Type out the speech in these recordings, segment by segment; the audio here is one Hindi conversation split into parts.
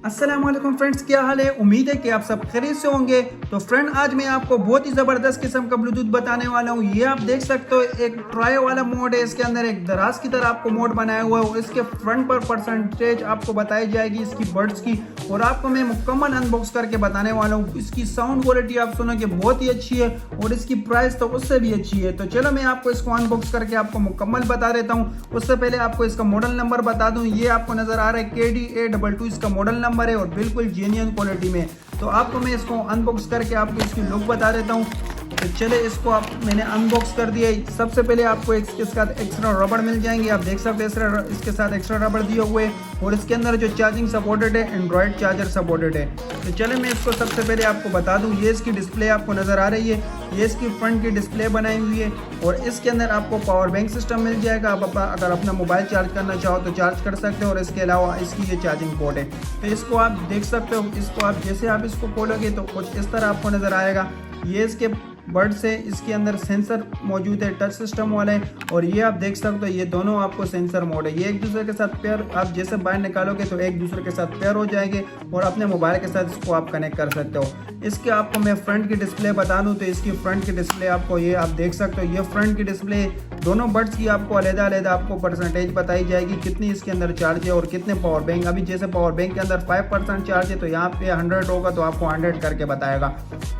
अस्सलाम वालेकुम फ्रेंड्स, क्या हाल है। उम्मीद है कि आप सब खैरियत से होंगे। तो फ्रेंड, आज मैं आपको बहुत ही ज़बरदस्त किस्म का ब्लूटूथ बताने वाला हूँ। ये आप देख सकते हो, एक ट्राई वाला मोड है। इसके अंदर एक दराज की तरह आपको मोड बनाया हुआ है और इसके फ्रंट पर परसेंटेज आपको बताई जाएगी इसकी बर्ड्स की, और आपको मैं मुकम्मल अनबॉक्स करके बताने वाला हूँ। इसकी साउंड क्वालिटी आप सुनोगे बहुत ही अच्छी है और इसकी प्राइस तो उससे भी अच्छी है। तो चलो मैं आपको इसको अनबॉक्स करके आपको मुकम्मल बता देता हूँ। उससे पहले आपको इसका मॉडल नंबर बता दूँ। ये आपको नज़र आ रहा है KDA22 इसका मॉडल नंबर है और बिल्कुल जेन्युइन क्वालिटी में। तो आपको मैं इसको अनबॉक्स करके आपको इसकी लुक बता देता हूँ। तो चले, इसको आप मैंने अनबॉक्स कर दिया। सबसे पहले आपको इसके साथ एक्स्ट्रा रबड़ मिल जाएंगे। आप देख सकते हैं इसके साथ एक्स्ट्रा रबड़ दिए हुए हैं और इसके अंदर जो चार्जिंग सपोर्टेड है, एंड्रॉयड चार्जर सपोर्टेड है। तो चले मैं इसको सबसे पहले आपको बता दूं। ये इसकी डिस्प्ले आपको नज़र आ रही है, ये इसकी फ्रंट की डिस्प्ले बनाई हुई है और इसके अंदर आपको पावर बैंक सिस्टम मिल जाएगा। आप अगर अपना मोबाइल चार्ज करना चाहो तो चार्ज कर सकते हो और इसके अलावा इसकी ये चार्जिंग पोर्ट है। तो इसको आप देख सकते हो। इसको आप जैसे आप इसको खोलोगे तो कुछ इस तरह आपको नज़र आएगा। ये इसके बर्ड से इसके अंदर सेंसर मौजूद है, टच सिस्टम वाला है। और ये आप देख सकते हो, ये दोनों आपको सेंसर मोड है। ये एक दूसरे के साथ पेयर, आप जैसे बाहर निकालोगे तो एक दूसरे के साथ पेयर हो जाएंगे और अपने मोबाइल के साथ इसको आप कनेक्ट कर सकते हो। इसके आपको मैं फ्रंट की डिस्प्ले बता दूं तो इसकी फ्रंट की डिस्प्ले आपको ये आप देख सकते हो। ये फ्रंट की डिस्प्ले दोनों बर्ड्स की आपको अलग-अलग आपको परसेंटेज बताई जाएगी, कितनी इसके अंदर चार्ज है और कितने पावर बैंक। अभी जैसे पावर बैंक के अंदर 5% चार्ज है तो यहाँ पे 100 होगा तो आपको 100 करके बताएगा।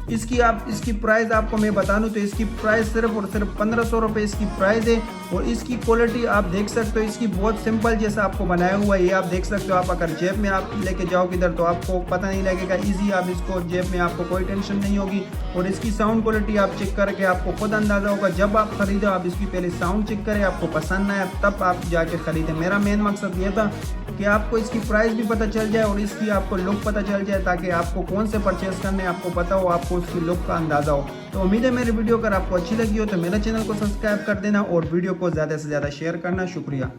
इसकी प्राइस आपको मैं बता दूं तो इसकी प्राइस सिर्फ और सिर्फ 1500 रुपये इसकी प्राइस है। और इसकी क्वालिटी आप देख सकते हो, इसकी बहुत सिंपल जैसा आपको बनाया हुआ है। ये आप देख सकते हो। आप अगर जेब में आप लेके जाओ किधर तो आपको पता नहीं लगेगा, ईजी आप इसको जेब में, आपको कोई टेंशन नहीं होगी। और इसकी साउंड क्वालिटी आप चेक करके आपको खुद अंदाज़ा होगा। जब आप खरीदो आप इसकी पहले साउंड चेक करें, आपको पसंद आए तब आप जाके खरीदें। मेरा मेन मकसद ये था कि आपको इसकी प्राइस भी पता चल जाए और इसकी आपको लुक पता चल जाए, ताकि आपको कौन से परचेस करने आपको पता हो, आपको उसकी लुक का अंदाज़ा हो। तो उम्मीद है मेरी वीडियो अगर आपको अच्छी लगी हो तो मेरे चैनल को सब्सक्राइब कर देना और वीडियो को ज़्यादा से ज़्यादा शेयर करना। शुक्रिया।